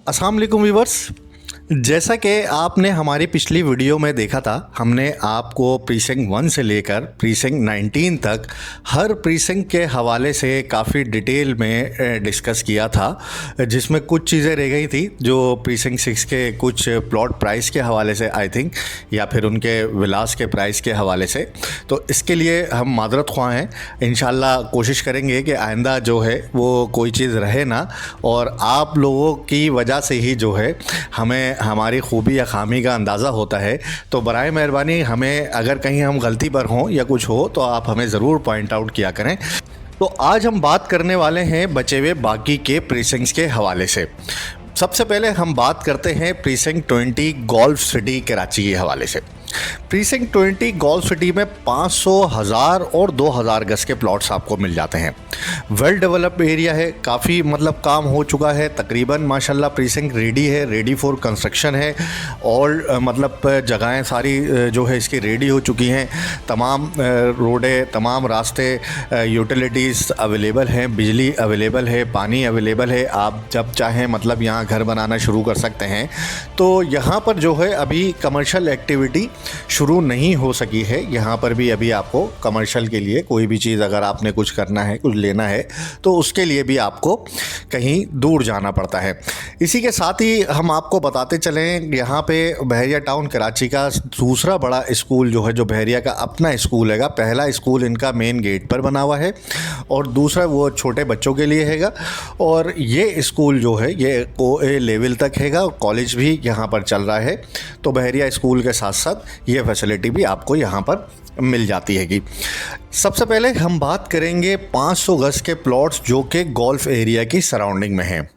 अस्सलाम वालेकुम व्यूवर्स। जैसा कि आपने हमारी पिछली वीडियो में देखा था, हमने आपको प्रीसिंक 1 से लेकर प्रीसिंक 19 तक हर प्रीसिंक के हवाले से काफ़ी डिटेल में डिस्कस किया था, जिसमें कुछ चीज़ें रह गई थी जो प्रीसिंक 6 के कुछ प्लॉट प्राइस के हवाले से आई थिंक, या फिर उनके विलास के प्राइस के हवाले से। तो इसके लिए हम मादरत ख्वाह हैं। इंशाल्लाह कोशिश करेंगे कि आइंदा जो है वो कोई चीज़ रहे ना, और आप लोगों की वजह से ही जो है हमें हमारी खूबी या खामी का अंदाज़ा होता है। तो बराए मेहरबानी हमें अगर कहीं हम गलती पर हों या कुछ हो तो आप हमें ज़रूर पॉइंट आउट किया करें। तो आज हम बात करने वाले हैं बचे हुए बाकी के प्रीसिंक्स के हवाले से। सबसे पहले हम बात करते हैं प्रीसिंक 20 गोल्फ सिटी कराची के हवाले से। प्रीसिंक 20 गोल्फ सिटी में 500, 1000 और 2000 गज के प्लॉट्स आपको मिल जाते हैं। वेल डेवलप्ड एरिया है, काफ़ी मतलब काम हो चुका है तकरीबन। माशाल्लाह प्रीसिंक रेडी है, रेडी फॉर कंस्ट्रक्शन है। और मतलब जगहें सारी जो है इसकी रेडी हो चुकी हैं। तमाम रोडें, तमाम रास्ते, यूटिलिटीज़ अवेलेबल हैं, बिजली अवेलेबल है, पानी अवेलेबल है। आप जब चाहें मतलब यहाँ घर बनाना शुरू कर सकते हैं। तो यहाँ पर जो है अभी कमर्शियल एक्टिविटी शुरू नहीं हो सकी है। यहाँ पर भी अभी आपको कमर्शियल के लिए कोई भी चीज़ अगर आपने कुछ करना है, कुछ लेना है, तो उसके लिए भी आपको कहीं दूर जाना पड़ता है। इसी के साथ ही हम आपको बताते चलें, यहाँ पे बहरिया टाउन कराची का दूसरा बड़ा स्कूल जो है, जो बहरिया का अपना स्कूल हैगा। पहला स्कूल इनका मेन गेट पर बना हुआ है और दूसरा वो छोटे बच्चों के लिए हैगा। और ये स्कूल जो है ये OA लेवल तक हैगा। कॉलेज भी यहाँ पर चल रहा है। तो बहरिया स्कूल के साथ साथ ये फैसिलिटी भी आपको यहाँ पर मिल जाती हैगी। सबसे पहले हम बात करेंगे 500 गज के प्लॉट्स जो कि गोल्फ एरिया की सराउंडिंग में हैं।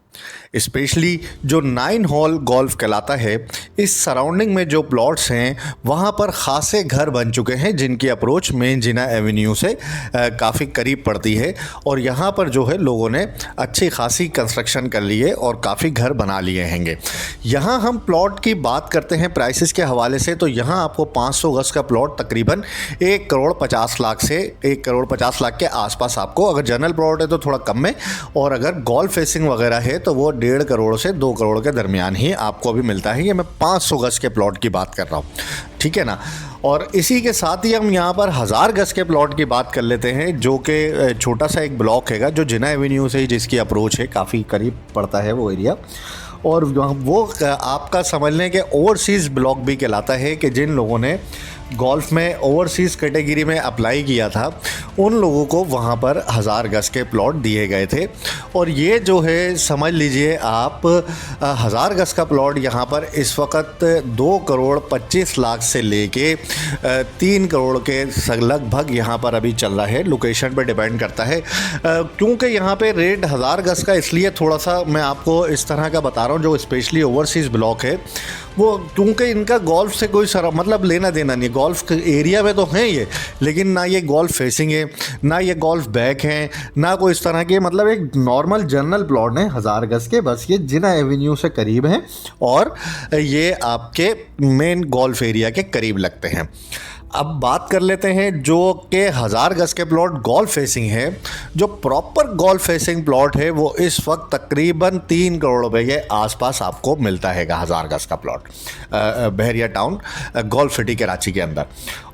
स्पेशली जो 9 हॉल गोल्फ कहलाता है, इस सराउंडिंग में जो प्लॉट्स हैं वहाँ पर ख़ासे घर बन चुके हैं, जिनकी अप्रोच मेन जिना एवेन्यू से काफ़ी करीब पड़ती है। और यहाँ पर जो है लोगों ने अच्छी खासी कंस्ट्रक्शन कर ली है और काफ़ी घर बना लिए हैंगे। यहाँ हम प्लॉट की बात करते हैं प्राइसेस के हवाले से, तो यहाँ आपको 500 गज का प्लॉट तकरीबन 1 करोड़ 50 लाख से 1 करोड़ 50 लाख के आसपास आपको, अगर जनरल प्लॉट है तो थोड़ा कम में, और अगर गोल्फ फेसिंग वगैरह है तो वो 1.5 करोड़ से 2 करोड़ के दरमियान ही आपको अभी मिलता है। ये मैं 500 गज के प्लॉट की बात कर रहा हूँ, ठीक है ना। और इसी के साथ ही हम यहाँ पर 1000 गज के प्लॉट की बात कर लेते हैं, जो कि छोटा सा एक ब्लॉक हैगा, जो जिना एवेन्यू से जिसकी अप्रोच है, काफ़ी करीब पड़ता है वो एरिया। और वो आपका समझ लें कि ओवरसीज़ ब्लॉक भी कहलाता है, कि जिन लोगों ने गोल्फ में ओवरसीज़ कैटेगरी में अप्लाई किया था उन लोगों को वहाँ पर 1000 गज के प्लॉट दिए गए थे। और ये जो है समझ लीजिए आप 1000 गज का प्लॉट यहाँ पर इस वक्त 2 करोड़ 25 लाख से लेके 3 करोड़ के लगभग यहाँ पर अभी चल रहा है। लोकेशन पर डिपेंड करता है, क्योंकि यहाँ पे रेट 1000 गज का इसलिए थोड़ा सा मैं आपको इस तरह का बता रहा हूँ, जो स्पेशली ओवरसीज़ ब्लॉक है वो, क्योंकि इनका गोल्फ से कोई मतलब लेना देना नहीं। गोल्फ एरिया में तो हैं ये, लेकिन ना ये गोल्फ फेसिंग है, ना ये गोल्फ बैक हैं, ना कोई इस तरह के, मतलब एक नॉर्मल जनरल प्लॉट है 1000 गज के। बस ये जिना एवेन्यू से करीब हैं और ये आपके मेन गोल्फ एरिया के करीब लगते हैं। अब बात कर लेते हैं जो कि 1000 गज के प्लॉट गोल्फ फेसिंग है। जो प्रॉपर गोल्फ फेसिंग प्लॉट है वो इस वक्त तकरीबन 3 करोड़ रुपए के आसपास आपको मिलता है 1000 गज का प्लॉट बहरिया टाउन गोल्फ सिटी कराची के अंदर।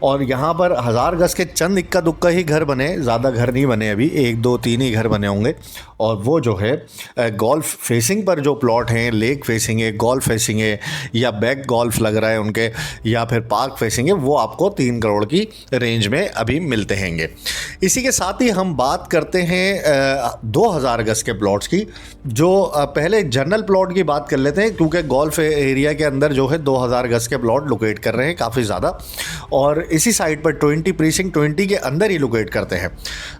और यहाँ पर 1000 गज के चंद इक्का दुक्का ही घर बने, ज़्यादा घर नहीं बने अभी, 1, 2, 3 ही घर बने होंगे। और वो जो है गोल्फ फेसिंग पर जो प्लॉट हैं, लेक फेसिंग है, गोल्फ फेसिंग है, या बैक गोल्फ लग रहा है उनके, या फिर पार्क फेसिंग है, वो आपको 3 करोड़ की रेंज में अभी मिलते हैंगे। इसी के साथ ही हम बात करते हैं 2000 गज के प्लॉट्स की। जो पहले जनरल प्लॉट की बात कर लेते हैं, क्योंकि गोल्फ एरिया के अंदर जो है 2000 गज के प्लॉट लोकेट कर रहे हैं काफ़ी ज़्यादा, और इसी साइड पर 20 प्रीसिंक 20 के अंदर ही लोकेट करते हैं।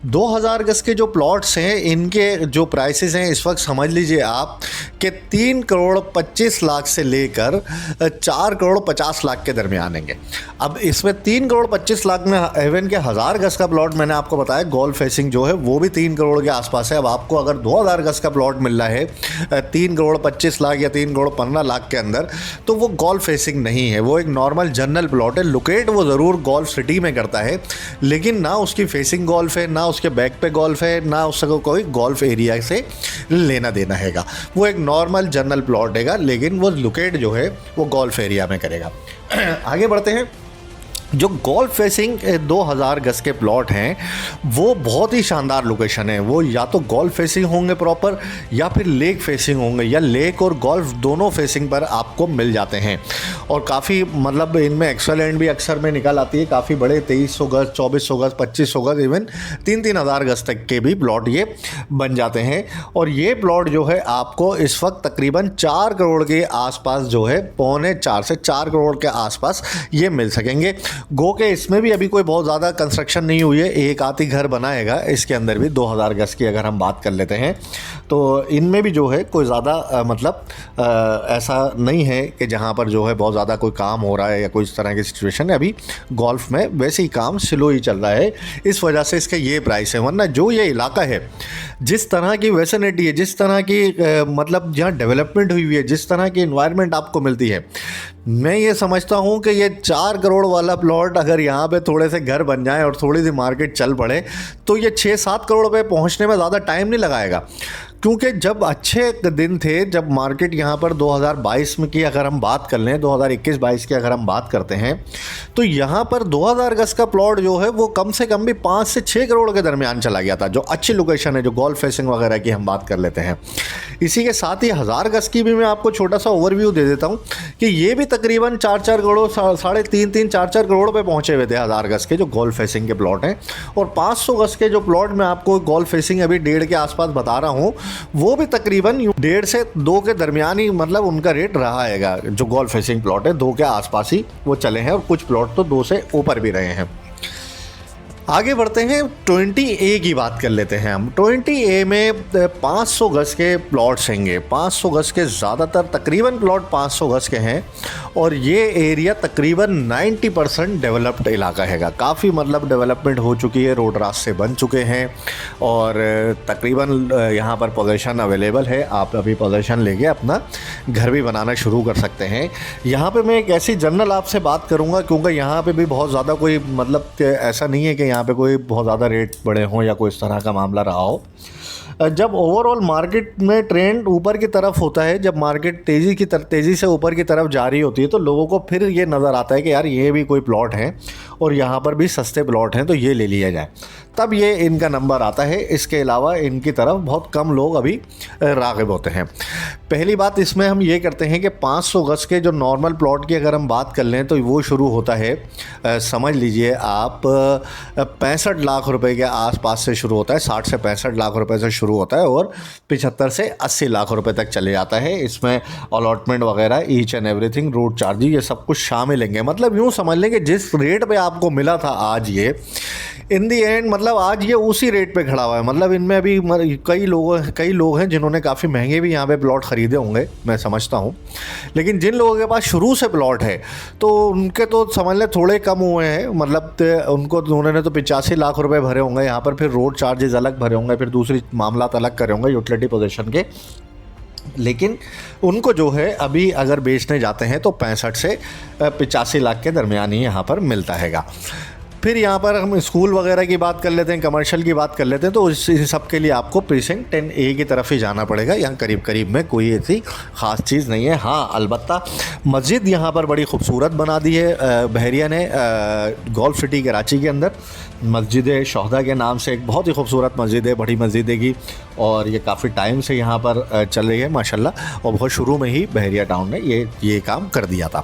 2000 गज के जो प्लॉट्स हैं इनके जो प्राइसेस हैं इस वक्त समझ लीजिए आप कि 3 करोड़ 25 लाख से लेकर 4 करोड़ 50 लाख के दरमियान होंगे। अब इसमें 3 करोड़ 25 लाख में हेवन के 1000 गज का प्लॉट मैंने आपको बताया गोल्फ फेसिंग जो है वो भी 3 करोड़ के आसपास है। अब आपको अगर 2000 गज का प्लॉट मिल रहा है 3 करोड़ 25 लाख या 3 करोड़ 15 लाख के अंदर, तो वो गोल्फ फेसिंग नहीं है, वो एक नॉर्मल जनरल प्लॉट है। लोकेट वो ज़रूर गोल्फ सिटी में करता है, लेकिन ना उसकी फेसिंग गोल्फ है, ना उसके बैक पे गोल्फ है, ना उसको कोई गोल्फ एरिया से लेना देना हैगा। वो एक नॉर्मल जनरल प्लॉट हैगा, लेकिन वो लोकेट जो है वो गोल्फ एरिया में करेगा। आगे बढ़ते हैं। जो गोल्फ फेसिंग 2000 गज के प्लॉट हैं वो बहुत ही शानदार लोकेशन है। वो या तो गोल्फ फेसिंग होंगे प्रॉपर, या फिर लेक फेसिंग होंगे, या लेक और गोल्फ दोनों फेसिंग पर आपको मिल जाते हैं। और काफ़ी मतलब इनमें एक्सेलेंट भी अक्सर में निकल आती है, काफ़ी बड़े 2300 गज, 2400 गज, 2500 गज, इवन 3-3000 गज तक के भी प्लॉट ये बन जाते हैं। और ये प्लॉट जो है आपको इस वक्त तकरीबन 4 करोड़ के आसपास जो है, 3.25 से 4 करोड़ के आसपास ये मिल सकेंगे। गो के इसमें भी अभी कोई बहुत ज़्यादा कंस्ट्रक्शन नहीं हुई है, एक आधी घर बनाएगा इसके अंदर भी। 2000 गज की अगर हम बात कर लेते हैं तो इनमें भी जो है कोई ज़्यादा मतलब ऐसा नहीं है कि जहाँ पर जो है बहुत ज़्यादा कोई काम हो रहा है या कोई इस तरह की सिचुएशन है। अभी गोल्फ में वैसे ही काम स्लो ही चल रहा है, इस वजह से इसका ये प्राइस है। वरना जो ये इलाका है, जिस तरह की वेसिनिटी है, जिस तरह की मतलब जहाँ डेवलपमेंट हुई है, जिस तरह की इन्वायरमेंट आपको मिलती है, मैं ये समझता हूँ कि ये 4 करोड़ वाला प्लॉट अगर यहाँ पे थोड़े से घर बन जाए और थोड़ी सी मार्केट चल पड़े तो ये 6-7 करोड़ पे पहुँचने में ज़्यादा टाइम नहीं लगाएगा। क्योंकि जब अच्छे दिन थे, जब मार्केट यहाँ पर 2022 में की अगर हम बात कर लें, 2021-22 की अगर हम बात करते हैं, तो यहाँ पर 2000 गज का प्लॉट जो है वो कम से कम भी 5 से 6 करोड़ के दरमियान चला गया था, जो अच्छी लोकेशन है, जो गोल्फ फेसिंग वगैरह की हम बात कर लेते हैं। इसी के साथ ही 1000 गज की भी मैं आपको छोटा सा ओवरव्यू दे देता हूँ कि ये भी तकरीबन 4-4 करोड़, 3.5, 4-4 करोड़ पे पहुँचे हुए थे 1000 गज के जो गोल्फ फेसिंग के प्लॉट हैं। और 500 गज के जो प्लॉट मैं आपको गोल्फ फेसिंग अभी 1.5 के आसपास बता रहा हूँ, वो भी तकरीबन 1.5 से 2 के दरमियान ही मतलब उनका रेट रहा है। जो गोल्फ फेसिंग प्लॉट है 2 के आसपास ही वो चले हैं, और कुछ प्लॉट तो 2 से ऊपर भी रहे हैं। आगे बढ़ते हैं, 20A की बात कर लेते हैं हम। 20A में 500 गज के प्लॉट्स हैंगे, 500 गज के ज़्यादातर तकरीबन प्लॉट 500 गज के हैं। और ये एरिया तकरीबन 90% डेवलप्ड इलाका हैगा, काफ़ी मतलब डेवलपमेंट हो चुकी है, रोड रास्ते बन चुके हैं, और तकरीबन यहाँ पर पोजीशन अवेलेबल है। आप अभी पोजीशन लेके अपना घर भी बनाना शुरू कर सकते हैं। यहाँ पे मैं एक ऐसी जनरल आपसे बात करूँगा, क्योंकि यहाँ पे भी बहुत ज़्यादा कोई मतलब ऐसा नहीं है कि यहाँ पे कोई बहुत ज़्यादा रेट बढ़े हों या कोई इस तरह का मामला रहा हो। जब ओवरऑल मार्केट में ट्रेंड ऊपर की तरफ होता है, जब मार्केट तेज़ी से ऊपर की तरफ जा रही होती है, तो लोगों को फिर ये नज़र आता है कि यार ये भी कोई प्लॉट हैं और यहाँ पर भी सस्ते प्लॉट हैं, तो ये ले लिया जाए, तब ये इनका नंबर आता है। इसके अलावा इनकी तरफ बहुत कम लोग अभी राग़िब होते हैं। पहली बात इसमें हम ये करते हैं कि 500 गज के जो नॉर्मल प्लॉट की अगर हम बात कर लें तो वो शुरू होता है, समझ लीजिए आप 65 लाख रुपए के आसपास से शुरू होता है, 60 से 65 लाख रुपए से शुरू होता है, और 75 से 80 लाख रुपए तक चले जाता है। इसमें अलॉटमेंट वगैरह, each and everything, road charge, ये सब कुछ शामिल होंगे। मतलब यूँ समझ लें कि जिस रेट पे आपको मिला था आज, ये इन दी एंड मतलब आज ये उसी रेट पे खड़ा हुआ है। मतलब इनमें अभी कई लोग हैं जिन्होंने काफ़ी महंगे भी यहाँ पे प्लॉट ख़रीदे होंगे, मैं समझता हूँ। लेकिन जिन लोगों के पास शुरू से प्लॉट है तो उनके तो समझ लें थोड़े कम हुए हैं, मतलब उन्होंने तो 85 लाख रुपए भरे होंगे यहाँ पर, फिर रोड चार्जेस अलग भरे होंगे, फिर दूसरी मामला अलग करे होंगे यूटिलिटी पोजीशन के। लेकिन उनको जो है अभी अगर बेचने जाते हैं तो 65 से 85 लाख के दरमियान ही यहाँ पर मिलता हैगा। फिर यहाँ पर हम स्कूल वगैरह की बात कर लेते हैं, कमर्शियल की बात कर लेते हैं, तो इन सब के लिए आपको प्रीसिंक्ट 10A की तरफ ही जाना पड़ेगा। यहाँ करीब करीब में कोई ऐसी ख़ास चीज़ नहीं है। हाँ, अलबत्ता मस्जिद यहाँ पर बड़ी खूबसूरत बना दी है बहरिया ने, गोल्फ सिटी कराची के अंदर मस्जिद शोहदा के नाम से एक बहुत ही खूबसूरत मस्जिद है, बड़ी मस्जिद है की, और ये काफ़ी टाइम से यहाँ पर चल रही है माशाल्लाह, और बहुत शुरू में ही बहरिया टाउन ने ये काम कर दिया था।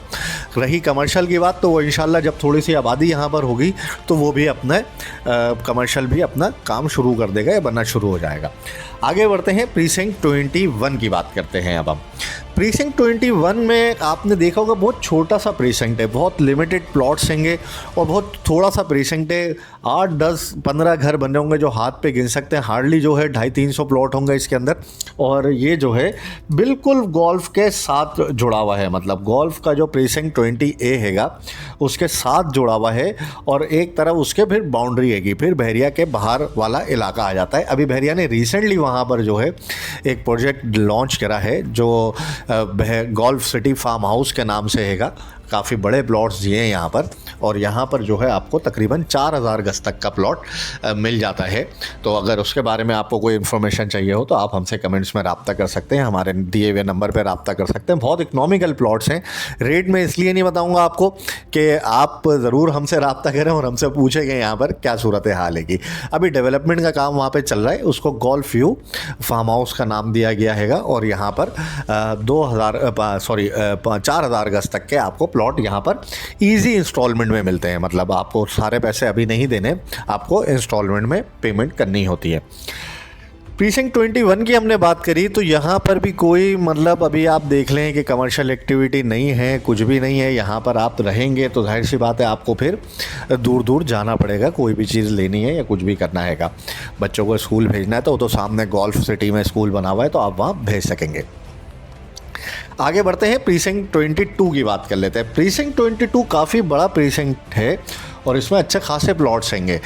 रही कमर्शियल की बात, तो वो इंशाल्लाह जब थोड़ी सी आबादी यहाँ पर होगी तो वो भी अपना कमर्शियल भी अपना काम शुरू कर देगा या बनना शुरू हो जाएगा। आगे बढ़ते हैं, प्रीसिंक्ट 21 की बात करते हैं अब हम। प्रीसिंक्ट 21 में आपने देखा होगा बहुत छोटा सा प्रीसिंक्ट है, बहुत लिमिटेड प्लॉट्स होंगे और बहुत थोड़ा सा प्रीसिंक्ट है। 8, 10, 15 घर बने होंगे जो हाथ पे गिन सकते हैं, हार्डली जो है 250-300 प्लॉट होंगे इसके अंदर। और ये जो है बिल्कुल गोल्फ के साथ जुड़ा हुआ है, मतलब गोल्फ का जो प्रीसिंक्ट 20A हैगा उसके साथ जुड़ा हुआ है। और एक तरफ उसके फिर बाउंड्री हैगी, फिर बहरिया के बाहर वाला इलाका आ जाता है। अभी बहरिया ने रिसेंटली वहाँ पर जो है एक प्रोजेक्ट लॉन्च करा है जो गोल्फ सिटी फार्म हाउस के नाम से हैगा। काफ़ी बड़े प्लॉट्स दिए हैं यहाँ पर, और यहाँ पर जो है आपको तकरीबन 4000 गज तक का प्लॉट मिल जाता है। तो अगर उसके बारे में आपको कोई इन्फॉर्मेशन चाहिए हो तो आप हमसे कमेंट्स में रब्ता कर सकते हैं, हमारे दिए हुए नंबर पर रब्ता कर सकते हैं। बहुत इकनॉमिकल प्लॉट्स हैं। रेट में इसलिए नहीं बताऊँगा आपको कि आप ज़रूर हमसे रब्ता करें और हमसे पूछेंगे यहाँ पर क्या सूरत हाल है कि अभी डेवलपमेंट का काम वहाँ पर चल रहा है। उसको गोल्फ व्यू फार्म हाउस का नाम दिया गया हैगा, और यहाँ पर 4000 गज तक के आपको प्लॉट यहाँ पर इजी इंस्टॉलमेंट में मिलते हैं। मतलब आपको सारे पैसे अभी नहीं देने, आपको इंस्टॉलमेंट में पेमेंट करनी होती है। प्रीसिंक्ट 21 की हमने बात करी तो यहाँ पर भी कोई मतलब अभी आप देख लें कि कमर्शियल एक्टिविटी नहीं है, कुछ भी नहीं है। यहाँ पर आप रहेंगे तो जाहिर सी बात है आपको फिर दूर दूर जाना पड़ेगा, कोई भी चीज़ लेनी है या कुछ भी करना हैगा। बच्चों को स्कूल भेजना है तो सामने गोल्फ सिटी में स्कूल बना हुआ है तो आप वहाँ भेज सकेंगे। आगे बढ़ते हैं, प्रीसिंक्ट 22 की बात कर लेते हैं। प्रीसिंक्ट 22 काफ़ी बड़ा प्रीसिंक्ट है और इसमें अच्छे खासे प्लॉट्स हैंगे।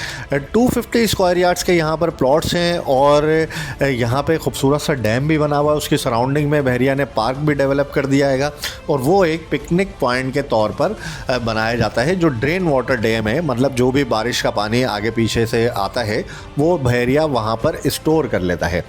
250 स्क्वायर यार्ड्स के यहाँ पर प्लॉट्स हैं, और यहाँ पे खूबसूरत सा डैम भी बना हुआ है। उसकी सराउंडिंग में बहरिया ने पार्क भी डेवलप कर दिया हैगा, और वो एक पिकनिक पॉइंट के तौर पर बनाया जाता है। जो ड्रेन वाटर डैम है, मतलब जो भी बारिश का पानी आगे पीछे से आता है वो बहरिया वहाँ पर स्टोर कर लेता है,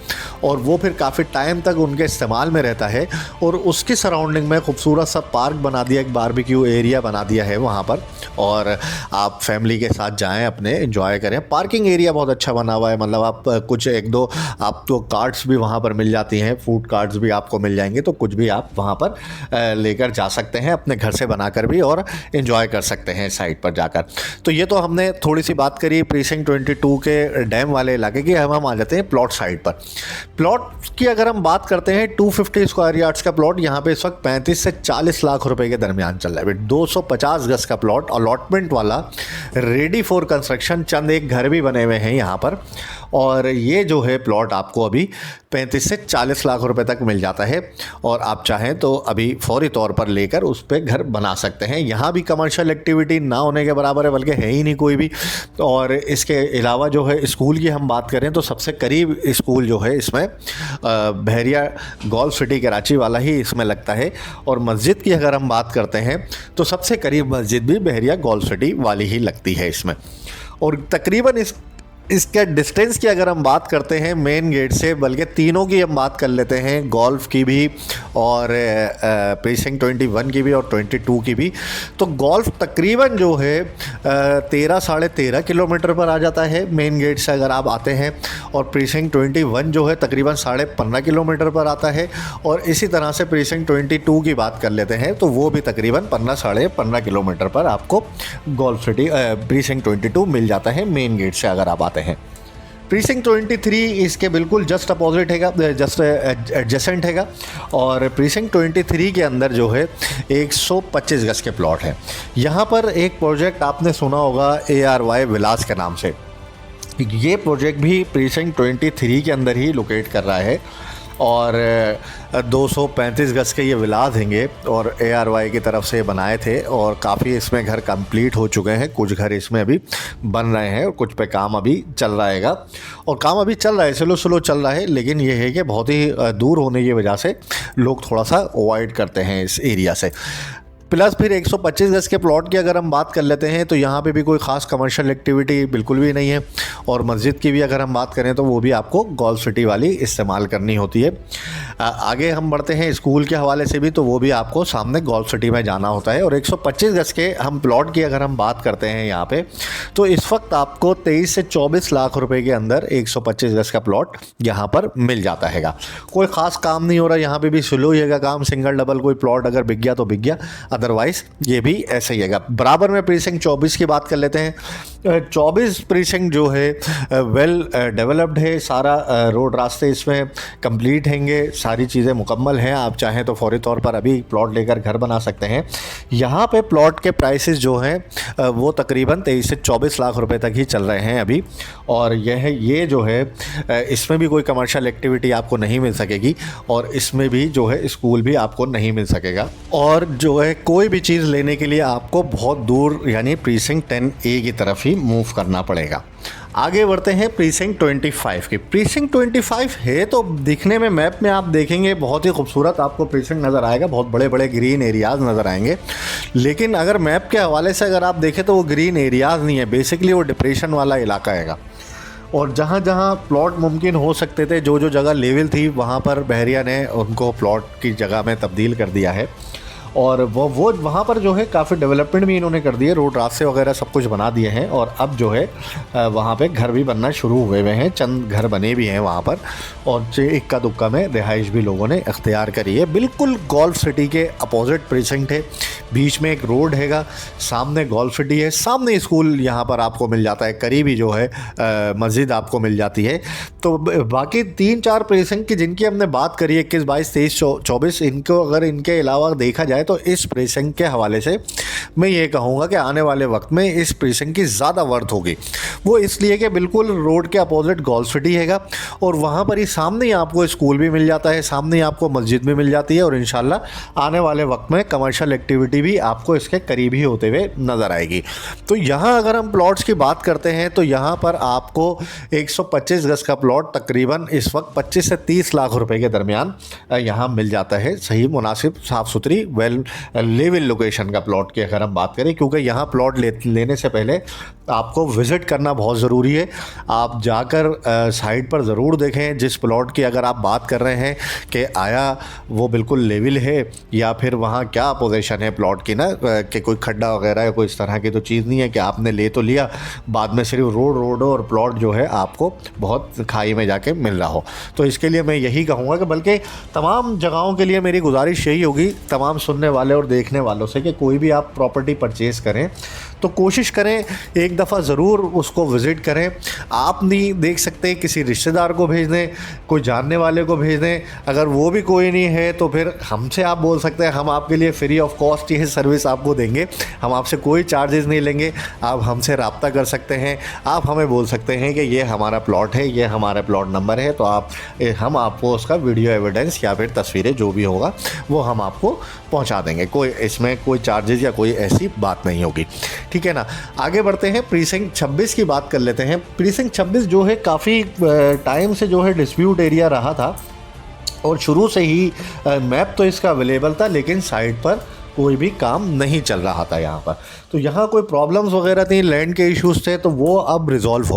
और वो फिर काफ़ी टाइम तक उनके इस्तेमाल में रहता है। और उसकी सराउंडिंग में खूबसूरत सा पार्क बना दिया, एक बारबेक्यू एरिया बना दिया है वहाँ पर, और आप फैमिली के साथ जाएं, अपने एंजॉय करें। पार्किंग एरिया बहुत अच्छा बना हुआ है, मतलब आप कुछ 1-2 आपको कार्ट्स भी वहाँ पर मिल जाती हैं, फूड कार्ट्स भी आपको मिल जाएंगे, तो कुछ भी आप वहाँ पर लेकर जा सकते हैं अपने घर से बनाकर भी, और एंजॉय कर सकते हैं साइट पर जाकर। तो ये तो हमने थोड़ी सी बात करी प्रीसिंक्ट 22 के डैम वाले इलाके की। हम आ जाते हैं प्लॉट साइड पर। प्लॉट की अगर हम बात करते हैं, 250 स्क्वायर यार्ड्स का प्लॉट यहाँ पे इस वक्त 35 से 40 लाख रुपए के दरमियान चल रहा है। 250 गज का प्लॉट, अलॉटमेंट वाला, रेडी फॉर कंस्ट्रक्शन। चंद एक घर भी बने हुए हैं यहाँ पर, और ये जो है प्लॉट आपको अभी 35 से 40 लाख रुपए तक मिल जाता है, और आप चाहें तो अभी फौरी तौर पर लेकर उस पर घर बना सकते हैं। यहाँ भी कमर्शियल एक्टिविटी ना होने के बराबर है, बल्कि है ही नहीं कोई भी। और इसके अलावा जो है स्कूल की हम बात करें तो सबसे करीब स्कूल जो है इसमें बहरिया गोल्फ सिटी कराची वाला ही इसमें लगता है। और मस्जिद की अगर हम बात करते हैं तो सबसे करीब मस्जिद भी बहरिया गोल्फ सिटी वाली ही लगती है इसमें। और तकरीबन इसके डिस्टेंस की अगर हम बात करते हैं मेन गेट से, बल्कि तीनों की हम बात कर लेते हैं, गोल्फ की भी और प्रीसिंक्ट 21 की भी और 22 की भी। तो गोल्फ तकरीबन जो है 13-13.5 किलोमीटर पर आ जाता है मेन गेट से अगर आप आते हैं, और प्रीसिंक्ट 21 जो है तकरीबन 15.5 किलोमीटर पर आता है। और इसी तरह से प्रीसिंक्ट 22 की बात कर लेते हैं तो वो भी तकरीबन 15-15.5 किलोमीटर पर आपको गोल्फ सिटी प्रीसिंक्ट 22 मिल जाता है मेन गेट से अगर आप हैं। प्रीसिंक्ट 23 इसके बिल्कुल जस्ट अपोजिट हैगा, जस्ट एडजेसेंट हैगा। और प्रीसिंक्ट 23 के अंदर जो है 125 गज के प्लॉट हैं। यहाँ पर एक प्रोजेक्ट आपने सुना होगा ARY विलास के नाम से। ये प्रोजेक्ट भी प्रीसिंक्ट 23 के अंदर ही लोकेट कर रहा है, और 235 गज के ये विलास हैंगे, और ARY की तरफ से बनाए थे, और काफ़ी इसमें घर कंप्लीट हो चुके हैं। कुछ घर इसमें अभी बन रहे हैं और कुछ पे काम अभी चल रहा हैगा, और काम अभी चल रहा है, स्लो चल रहा है। लेकिन ये है कि बहुत ही दूर होने की वजह से लोग थोड़ा सा अवॉइड करते हैं इस एरिया से। प्लस फिर 125 गज के प्लॉट की अगर हम बात कर लेते हैं तो यहाँ पे भी कोई ख़ास कमर्शियल एक्टिविटी बिल्कुल भी नहीं है। और मस्जिद की भी अगर हम बात करें तो वो भी आपको गोल्फ सिटी वाली इस्तेमाल करनी होती है। आगे हम बढ़ते हैं स्कूल के हवाले से भी, तो वो भी आपको सामने गोल्फ सिटी में जाना होता है। और 125 गज के हम प्लॉट की अगर हम बात करते हैं यहाँ पे, तो इस वक्त आपको 23 से 24 लाख रुपए के अंदर 125 गज का प्लॉट यहाँ पर मिल जाता हैगा। कोई ख़ास काम नहीं हो रहा यहाँ पे भी, स्लो ही हैगा काम। सिंगल डबल कोई प्लॉट अगर बिक गया तो बिक गया, अदरवाइज ये भी ऐसे ही है। बराबर में प्रीसिंक्ट 24 की बात कर लेते हैं। 24 प्रीसिंक्ट जो है वेल डेवलप्ड है, सारा रोड रास्ते इसमें कंप्लीट हैंगे, सारी चीज़ें मुकम्मल हैं। आप चाहें तो फौरी तौर पर अभी प्लॉट लेकर घर बना सकते हैं। यहाँ पे प्लॉट के प्राइसेस जो हैं वो तकरीबन 23 से 24 लाख रुपए तक ही चल रहे हैं अभी। और ये जो है इसमें भी कोई कमर्शियल एक्टिविटी आपको नहीं मिल सकेगी, और इसमें भी जो है स्कूल भी आपको नहीं मिल सकेगा। और जो है कोई भी चीज़ लेने के लिए आपको बहुत दूर यानी प्रीसिंक्ट 10A की तरफ ही मूव करना पड़ेगा। आगे बढ़ते हैं प्रीसिंक्ट 25 की। प्रीसिंक्ट 25 है तो दिखने में मैप में आप देखेंगे बहुत ही खूबसूरत आपको प्रीसिंक्ट नज़र आएगा, बहुत बड़े बड़े ग्रीन एरियाज़ नज़र आएंगे। लेकिन अगर मैप के हवाले से अगर आप देखें तो वो ग्रीन एरियाज़ नहीं है, बेसिकली वो डिप्रेशन वाला इलाका हैगा। और जहाँ जहाँ प्लॉट मुमकिन हो सकते थे, जो जगह लेवल थी, वहाँ पर बहरिया ने उनको प्लॉट की जगह में तब्दील कर दिया है। और वो वहाँ पर जो है काफ़ी डेवलपमेंट भी इन्होंने कर दिए, रोड रास्ते वगैरह सब कुछ बना दिए हैं। और अब जो है वहाँ पे घर भी बनना शुरू हुए हैं, चंद घर बने भी हैं वहाँ पर, और इक्का दुक्का में रिहाइश भी लोगों ने अख्तियार करी है। बिल्कुल गोल्फ सिटी के अपोजिट प्रीसिंक्ट है, बीच में एक रोड हैगा, सामने गोल्फ सिटी है, सामने स्कूल यहाँ पर आपको मिल जाता है, करीबी जो है मस्जिद आपको मिल जाती है। तो बाकी 3-4 प्रीसिंक्ट की जिनकी हमने बात करी 21, 22, 23, 24, इनको अगर इनके अलावा देखा जाए तो इस प्रीसिंक्ट के हवाले से मैं ये कहूँगा कि आने वाले वक्त में इस प्रीसिंक्ट की ज़्यादा वर्थ होगी। वो इसलिए कि बिल्कुल रोड के अपोजिट गोल्फ सिटी हैगा, और वहाँ पर ही सामने ही आपको स्कूल भी मिल जाता है, सामने ही आपको मस्जिद भी मिल जाती है, और इंशाल्लाह आने वाले वक्त में कमर्शियल एक्टिविटी भी आपको इसके करीब ही होते हुए नज़र आएगी। तो यहाँ अगर हम प्लॉट्स की बात करते हैं तो यहाँ पर आपको 125 गज का प्लॉट तकरीबन इस वक्त 25 से 30 लाख रुपए के दरमियान यहाँ मिल जाता है। सही, मुनासिब, साफ़ सुथरी, वेल लेवल लोकेशन का प्लॉट की अगर हम बात करें, क्योंकि यहाँ प्लॉट लेने से पहले आपको विज़िट करना बहुत ज़रूरी है। आप जाकर साइट पर ज़रूर देखें जिस प्लॉट की अगर आप बात कर रहे हैं कि आया वो बिल्कुल लेवल है या फिर वहाँ क्या पोजीशन है प्लॉट की ना, कि कोई खड्डा वगैरह या कोई इस तरह की तो चीज़ नहीं है कि आपने ले तो लिया, बाद में सिर्फ रोड और प्लॉट जो है आपको बहुत खाई में जाके मिल रहा हो। तो इसके लिए मैं यही कहूँगा कि बल्कि तमाम जगहों के लिए मेरी गुजारिश यही होगी तमाम सुनने वाले और देखने वालों से कि कोई भी आप प्रॉपर्टी परचेज़ करें तो कोशिश करें एक दफ़ा ज़रूर उसको विज़िट करें। आप नहीं देख सकते, किसी रिश्तेदार को भेज दें, कोई जानने वाले को भेज दें। अगर वो भी कोई नहीं है तो फिर हमसे आप बोल सकते हैं, हम आपके लिए फ्री ऑफ कॉस्ट ये सर्विस आपको देंगे, हम आपसे कोई चार्जेस नहीं लेंगे। आप हमसे रब्ता कर सकते हैं, आप हमें बोल सकते हैं कि ये हमारा प्लॉट है, ये हमारा प्लॉट नंबर है, तो हम आपको उसका वीडियो एविडेंस या फिर तस्वीरें जो भी होगा वो हम आपको पहुंचा देंगे। कोई इसमें कोई चार्जेस या कोई ऐसी बात नहीं होगी, ठीक है ना। आगे बढ़ते हैं, प्रीसिंक्ट 26 की बात कर लेते हैं। प्रीसिंक्ट 26 जो है काफ़ी टाइम से जो है डिस्प्यूट एरिया रहा था, और शुरू से ही मैप तो इसका अवेलेबल था, लेकिन साइट पर कोई भी काम नहीं चल रहा था यहाँ पर। तो यहाँ कोई प्रॉब्लम्स वगैरह थी, लैंड के इश्यूज़ थे, तो वो अब रिज़ॉल्व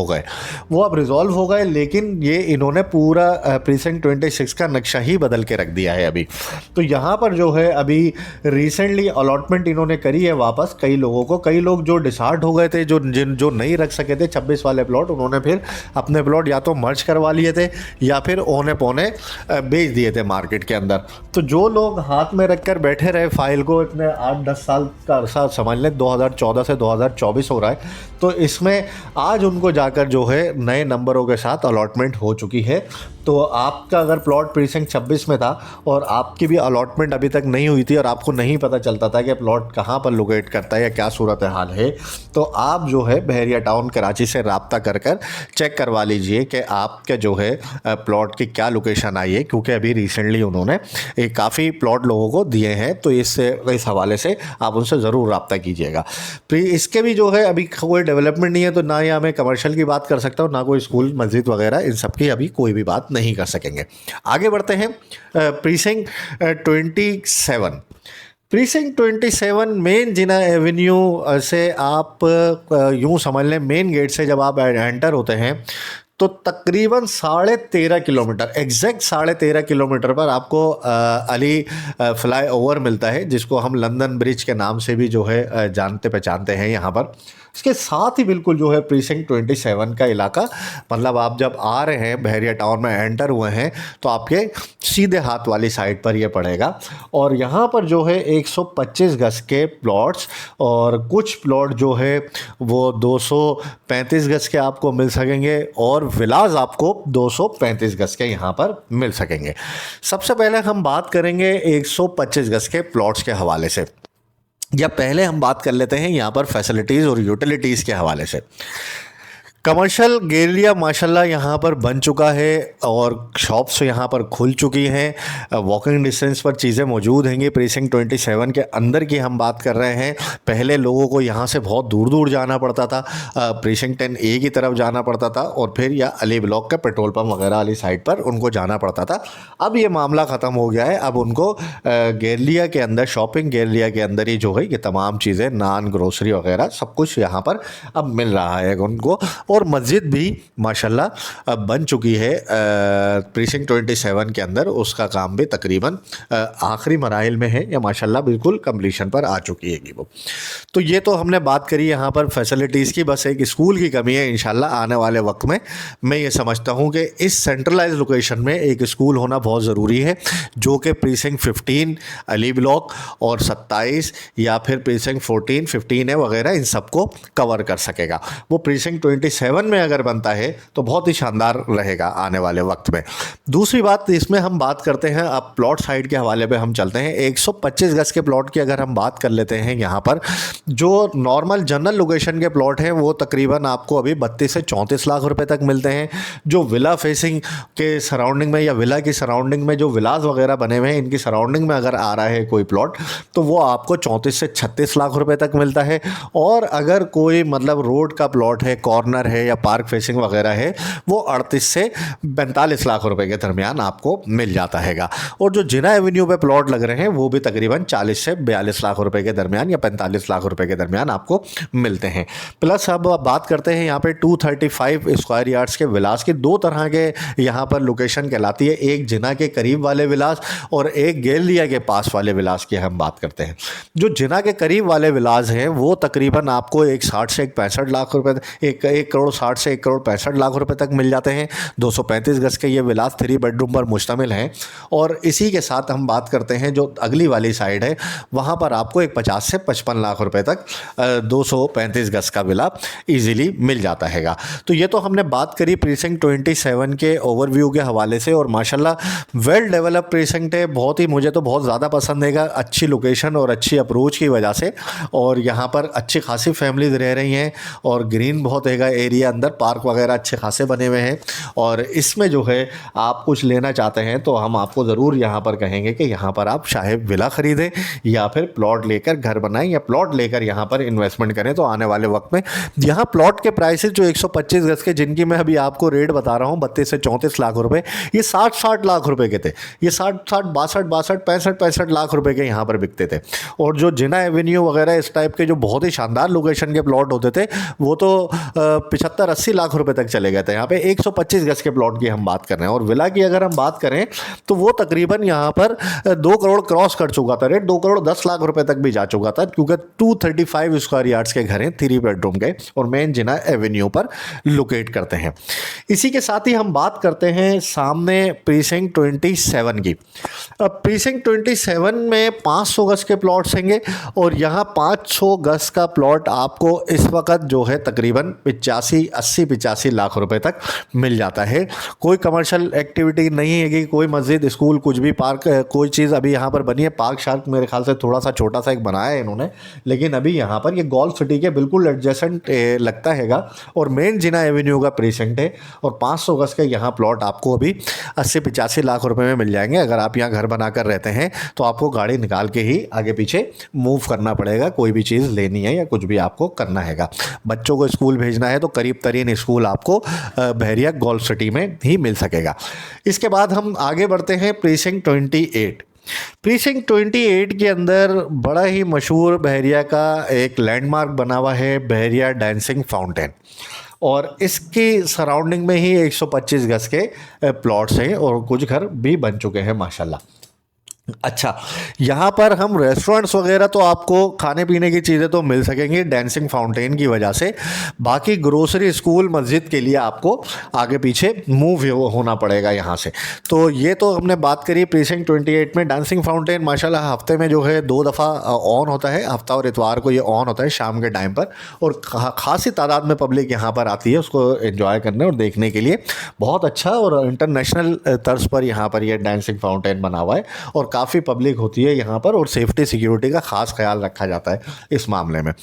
हो गए। लेकिन ये इन्होंने पूरा प्रीसिंक्ट 26 का नक्शा ही बदल के रख दिया है अभी। तो यहाँ पर जो है अभी रिसेंटली अलॉटमेंट इन्होंने करी है वापस कई लोगों को। कई लोग जो डिसहार्ट हो गए थे, जो नहीं रख सके थे 26 वाले प्लॉट, उन्होंने फिर अपने प्लॉट या तो मर्ज करवा लिए थे या फिर औने पौने बेच दिए थे मार्केट के अंदर। तो जो लोग हाथ में रख कर बैठे रहे फाइल को, इतने 8-10 साल का अरसा समझ लें, 2014 से 2024 हो रहा है, तो इसमें आज उनको जाकर जो है नए नंबरों के साथ अलॉटमेंट हो चुकी है। तो आपका अगर प्लॉट प्रीसिंक्ट 26 में था और आपकी भी अलॉटमेंट अभी तक नहीं हुई थी और आपको नहीं पता चलता था कि प्लॉट कहाँ पर लोकेट करता है या क्या सूरत हाल है, तो आप जो है बहरिया टाउन कराची से रब्ता कर चेक करवा लीजिए कि आपके जो है प्लॉट की क्या लोकेशन आई है, क्योंकि अभी रिसेंटली उन्होंने काफ़ी प्लॉट लोगों को दिए हैं। तो इस हवाले से आप उनसे ज़रूर रब्ता कीजिएगा। इसके भी जो है अभी कोई डेवलपमेंट नहीं है, तो ना ही हमें कमर्शियल की बात कर सकता हूँ, ना कोई स्कूल मस्जिद वगैरह, इन सब की अभी कोई भी बात नहीं कर सकेंगे। आगे बढ़ते हैं, प्रीसिंक्ट 27। प्रीसिंक्ट 27 मेन जिना एवेन्यू से आप यूँ समझ लें, मेन गेट से जब आप एंटर होते हैं तो तकरीबन 13.5 किलोमीटर, एग्जैक्ट 13.5 किलोमीटर पर आपको अली फ्लाई ओवर मिलता है, जिसको हम लंदन ब्रिज के नाम से भी जो है जानते पहचानते हैं यहाँ पर। इसके साथ ही बिल्कुल जो है प्रीसिंक्ट 27 का इलाका, मतलब आप जब आ रहे हैं बहरिया टाउन में एंटर हुए हैं तो आपके सीधे हाथ वाली साइड पर ये पड़ेगा। और यहाँ पर जो है 125 गज के प्लॉट्स और कुछ प्लॉट जो है वो 235 गज के आपको मिल सकेंगे और विलास आपको 235 गज के यहाँ पर मिल सकेंगे। सबसे पहले हम बात करेंगे 125 गज के प्लॉट्स के हवाले से, या पहले हम बात कर लेते हैं यहाँ पर फैसिलिटीज़ और यूटिलिटीज़ के हवाले से। कमर्शियल गैलरिया माशाल्लाह यहाँ पर बन चुका है और शॉप्स यहाँ पर खुल चुकी हैं, वॉकिंग डिस्टेंस पर चीज़ें मौजूद हैं। प्रीसिंक्ट 27 के अंदर की हम बात कर रहे हैं। पहले लोगों को यहाँ से बहुत दूर दूर जाना पड़ता था, प्रीसिंक्ट 10A की तरफ जाना पड़ता था और फिर या अली ब्लॉक के पेट्रोल पंप वगैरह वाली साइड पर उनको जाना पड़ता था। अब ये मामला ख़त्म हो गया है। अब उनको गैलरिया के अंदर, शॉपिंग गैलरिया के अंदर ही जो है ये तमाम चीज़ें, नान, ग्रोसरी वगैरह सब कुछ यहाँ पर अब मिल रहा है उनको। और मस्जिद भी माशाल्लाह बन चुकी है प्रीसिंक्ट 27 के अंदर, उसका काम भी तकरीबन आखिरी मराहिल में है या माशाल्लाह बिल्कुल कंप्लीशन पर आ चुकी है वो। तो ये तो हमने बात करी यहाँ पर फैसिलिटीज़ की, बस एक स्कूल की कमी है। इंशाल्लाह आने वाले वक्त में मैं ये समझता हूँ कि इस सेंट्रलाइज लोकेशन में एक स्कूल होना बहुत ज़रूरी है, जो कि प्रीसिंक्ट 15 अली ब्लॉक और 27 या फिर प्रीसिंक्ट 14, 15 है वगैरह इन सबको कवर कर सकेगा। वो प्रीसिंक्ट 27 में अगर बनता है तो बहुत ही शानदार रहेगा आने वाले वक्त में। दूसरी बात, इसमें हम बात करते हैं अब प्लॉट साइड के हवाले पे हम चलते हैं। 125 गज के प्लॉट की अगर हम बात कर लेते हैं, यहाँ पर जो नॉर्मल जनरल लोकेशन के प्लॉट हैं वो तकरीबन आपको अभी 32 से 34 लाख रुपए तक मिलते हैं। जो विला फेसिंग के सराउंडिंग में या विला की सराउंडिंग में जो विलास वगैरह बने हुए हैं, इनकी सराउंडिंग में अगर आ रहा है कोई प्लॉट तो वो आपको 34 से 36 लाख रुपए तक मिलता है। और अगर कोई मतलब रोड का प्लॉट है, कॉर्नर है या पार्क फेसिंग वगैरह है, वो 38 से 45 लाख रुपए के दरमियान आपको मिल जाता हैगा। और जो जिना एवेन्यू पे प्लॉट लग रहे हैं वो भी तकरीबन 40 से 42 लाख रुपए के दरमियान या 45 लाख रुपए के दरमियान आपको मिलते हैं। प्लस अब बात करते हैं यहाँ पे 235 स्क्वायर यार्ड्स के विलास की। दो तरह के यहाँ पर लोकेशन कहलाती है, एक जिना के करीब वाले विलास और एक गैलरिया के पास वाले विलास की हम बात करते हैं। जो जिना के करीब वाले विलास हैं वो तकरीबन आपको एक 60 से 65 लाख रुपए, एक करोड़ 60 से 1 करोड़ 65 लाख रुपए तक मिल जाते हैं। 235 गज के ये विलास 3 बेडरूम पर मुश्तमिल हैं। और इसी के साथ हम बात करते हैं जो अगली वाली साइड है, वहाँ पर आपको एक 50 से 55 लाख रुपए तक 235 गज का विला इजीली मिल जाता हैगा। तो ये तो हमने बात करी प्रीसिंक्ट 27 के ओवरव्यू के हवाले से। और माशाल्लाह वेल डेवलप प्रीसिंक्ट है, बहुत ही, मुझे तो बहुत ज़्यादा पसंद है, अच्छी लोकेशन और अच्छी अप्रोच की वजह से। और यहाँ पर अच्छी खासी फैमिलीज रह रही हैं और ग्रीन बहुत हैगा एरिया, अंदर पार्क वगैरह अच्छे खासे बने हुए हैं। और इसमें जो है आप कुछ लेना चाहते हैं तो हम आपको ज़रूर यहाँ पर कहेंगे कि यहाँ पर आप चाहे विला ख़रीदें या फिर प्लॉट लेकर घर बनाएं या प्लॉट लेकर यहाँ पर इन्वेस्टमेंट करें। तो आने वाले वक्त में यहाँ प्लॉट के प्राइसेस जो 125 गज के, जिनकी मैं अभी आपको रेट बता रहा हूँ 32 से 34 लाख रुपए, ये 60 लाख रुपए के थे। ये 60, 62, 65 लाख रुपए के यहाँ पर बिकते थे। और जो जिना एवेन्यू वगैरह इस टाइप के जो बहुत ही शानदार लोकेशन के प्लॉट होते थे वो तो 75-80 लाख रुपए तक चले गए थे। यहाँ पे 125 गज के प्लॉट की हम बात कर रहे हैं। और विला की अगर हम बात करें तो वो तकरीबन यहाँ पर 2 करोड़ क्रॉस कर चुका था रेट, 2 करोड़ 10 लाख रुपए तक भी जा चुका था, क्योंकि 235 स्क्वायर यार्ड्स के घर हैं, 3 बेडरूम के, और मेन जिना एवेन्यू पर लोकेट करते हैं। इसी के साथ ही हम बात करते हैं सामने प्रीसिंक्ट 27 की। अब प्रीसिंक्ट 27 में 500 गज के प्लॉट्स होंगे और यहाँ 500 गज का प्लॉट आपको इस वक्त जो है तकरीबन 85 लाख रुपए तक मिल जाता है। कोई कमर्शियल एक्टिविटी नहीं है कि कोई मस्जिद, स्कूल, कुछ भी पार्क, कोई चीज़ अभी यहाँ पर बनी है। पार्क शार्क मेरे ख्याल से थोड़ा सा छोटा सा एक बनाया है इन्होंने, लेकिन अभी यहाँ पर ये गोल्फ सिटी के बिल्कुल एडजेसेंट लगता हैगा और मेन जिना एवेन्यू का प्रीसिंक्ट है। और 500 गज के यहाँ प्लॉट आपको अभी 80-85 लाख रुपए में मिल जाएंगे। अगर आप यहाँ घर बनाकर रहते हैं तो आपको गाड़ी निकाल के ही आगे पीछे मूव करना पड़ेगा, कोई भी चीज़ लेनी है या कुछ भी आपको करना हैगा। बच्चों को स्कूल भेजना है तो करीब तरीन स्कूल आपको बहरिया गोल्फ सिटी में ही मिल सकेगा। इसके बाद हम आगे बढ़ते हैं प्रीसिंक्ट 28। प्रीसिंक्ट 28 के अंदर बड़ा ही मशहूर बहरिया का एक लैंडमार्क बना हुआ है, बहरिया डांसिंग फाउंटेन। और इसकी सराउंडिंग में ही 125 गज के प्लॉट्स हैं और कुछ घर भी बन चुके हैं माशाल्लाह। अच्छा, यहाँ पर हम रेस्टोरेंट्स वगैरह तो आपको खाने पीने की चीज़ें तो मिल सकेंगी डांसिंग फाउंटेन की वजह से। बाकी ग्रोसरी, स्कूल, मस्जिद के लिए आपको आगे पीछे मूव होना पड़ेगा यहाँ से। तो ये तो हमने बात करी प्रीसिंक्ट 28 में। डांसिंग फाउंटेन माशाल्लाह हफ्ते में जो है 2 दफ़ा ऑन होता है, हफ्ता और इतवार को ये ऑन होता है शाम के टाइम पर, और खासी तादाद में पब्लिक यहाँ पर आती है उसको एंजॉय करने और देखने के लिए। बहुत अच्छा और इंटरनेशनल तर्ज पर यहाँ पर ये डांसिंग फाउंटेन बना हुआ है, और काफ़ी पब्लिक होती है यहाँ पर, और सेफ्टी सिक्योरिटी का खास ख्याल रखा जाता है इस मामले में।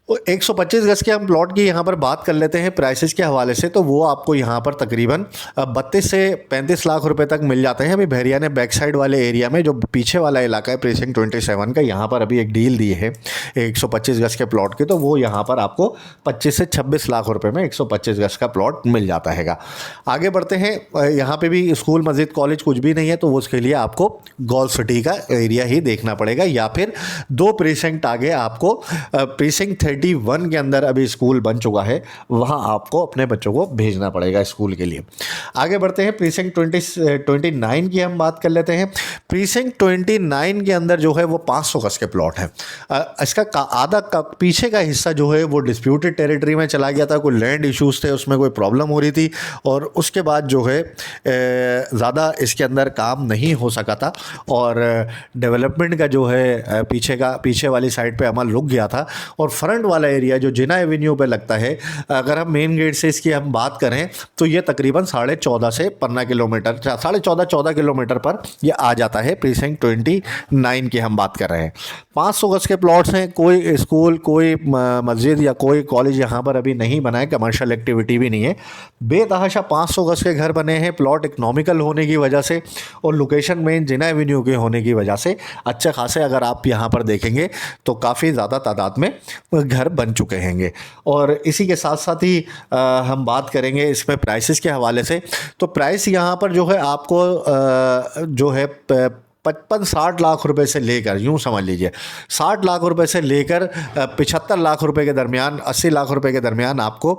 125 गज के हम प्लॉट की यहाँ पर बात कर लेते हैं प्राइसेस के हवाले से, तो वो आपको यहाँ पर तकरीबन 32 से 35 लाख रुपए तक मिल जाते हैं। अभी भैरिया ने बैक साइड वाले एरिया में, जो पीछे वाला इलाका है प्रीसिंक्ट 27 का, यहाँ पर अभी एक डील दी है 125 गज के प्लॉट की, तो वो यहाँ पर आपको 25 से 26 लाख रुपए में 125 गज का प्लॉट मिल जाता है। आगे बढ़ते हैं, यहाँ पे भी स्कूल, मस्जिद, कॉलेज कुछ भी नहीं है, तो उसके लिए आपको गोल्फ सिटी का एरिया ही देखना पड़ेगा, या फिर 2 प्रीसिंक्ट आगे आपको प्रीसिंक्ट 31 के अंदर अभी स्कूल बन चुका है, वहाँ आपको अपने बच्चों को भेजना पड़ेगा स्कूल के लिए। आगे बढ़ते हैं, प्रीसिंक्ट 29 की हम बात कर लेते हैं। प्रीसिंक्ट 29 के अंदर जो है वो 500 गज के प्लॉट हैं। इसका आधा का पीछे का हिस्सा जो है वो डिस्प्यूटेड टेरिटरी में चला गया था, कोई लैंड इश्यूज़ थे, उसमें कोई प्रॉब्लम हो रही थी, और उसके बाद जो है ज़्यादा इसके अंदर काम नहीं हो सका था, और डेवलपमेंट का जो है पीछे वाली साइड पे अमल रुक गया था। और फ्रंट वाला एरिया जो जिना एवेन्यू पे लगता है, अगर हम मेन गेट से इसकी हम बात करें तो ये तकरीबन 14.5 से 15 किलोमीटर, 14.5 किलोमीटर पर ये आ जाता है। प्रीसिंक्ट 29 की हम बात कर रहे हैं। 500 गज के प्लॉट्स हैं, कोई स्कूल, कोई मस्जिद या कोई कॉलेज यहाँ पर अभी नहीं बना है, कमर्शियल एक्टिविटी भी नहीं है। बेतहाशा 500 गज के घर बने हैं, प्लॉट इकोनॉमिकल होने की वजह से और लोकेशन मेन जिना एवेन्यू के होने की वजह से अच्छे खासे, अगर आप यहाँ पर देखेंगे तो काफ़ी ज़्यादा तादाद में घर बन चुके हैंगे। और इसी के साथ साथ ही हम बात करेंगे इसमें प्राइसेस के हवाले से, तो प्राइस यहाँ पर जो है आपको जो है 55-60 लाख रुपए से लेकर, यूँ समझ लीजिए 60 लाख रुपए से लेकर 75 लाख रुपए के दरमियान, 80 लाख रुपए के दरमियान आपको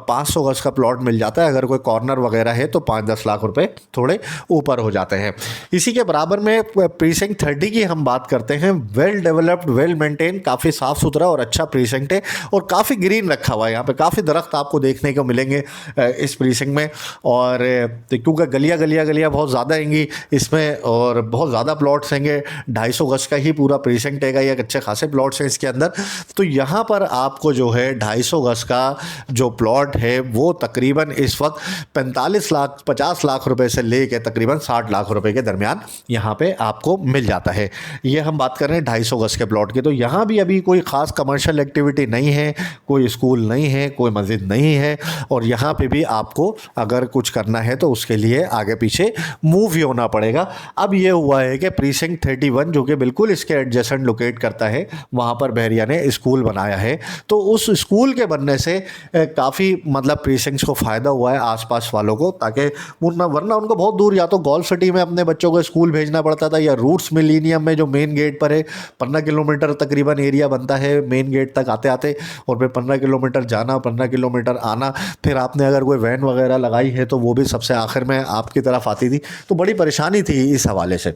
500 गज का प्लॉट मिल जाता है। अगर कोई कॉर्नर वगैरह है तो 5-10 लाख रुपए थोड़े ऊपर हो जाते हैं। इसी के बराबर में प्रीसिंक्ट 30 की हम बात करते हैं। वेल डेवलप्ड, वेल मेंटेन, काफ़ी साफ़ सुथरा और अच्छा प्रीसिंक्ट है, और काफ़ी ग्रीन रखा हुआ है। यहाँ पर काफ़ी दरख्त आपको देखने को मिलेंगे इस प्रीसिंक्ट में, और क्योंकि गलियाँ बहुत ज़्यादा हैंगी इसमें, और बहुत ज़्यादा प्लॉट्स हैंगे। 250 गज का ही पूरा प्रीसिंक्ट है, या अच्छे खासे प्लॉट्स हैं इसके अंदर। तो यहाँ पर आपको जो है 250 गज का जो प्लॉट है वो तकरीबन इस वक्त 50 लाख रुपए से लेकर तकरीबन 60 लाख रुपए के दरमियान यहाँ पे आपको मिल जाता है। ये हम बात कर रहे हैं 250 गज के प्लॉट की। तो यहाँ भी अभी कोई ख़ास कमर्शियल एक्टिविटी नहीं है, कोई स्कूल नहीं है, कोई मस्जिद नहीं है, और यहाँ पे भी आपको अगर कुछ करना है तो उसके लिए आगे पीछे मूव ही होना पड़ेगा। अब ये हुआ है कि प्रीसिंक्ट 31 जो कि बिल्कुल इसके एडजेसेंट लोकेट करता है, वहाँ पर बहरिया ने स्कूल बनाया है। तो उस स्कूल के बनने से काफ़ी मतलब प्रीसिंक्ट्स को फ़ायदा हुआ है आसपास वालों को, ताकि वरना उनको बहुत दूर या तो गोल्फ सिटी में अपने बच्चों को स्कूल भेजना पड़ता था, या रूट्स मिलीनियम में जो मेन गेट पर है 15 किलोमीटर तकरीबन एरिया बनता है मेन गेट तक आते आते, और फिर 15 किलोमीटर जाना, 15 किलोमीटर आना, फिर आपने अगर कोई वैन वगैरह लगाई है तो वो भी सबसे आखिर में आपकी तरफ आती थी। तो बड़ी परेशानी थी इस हवाले से।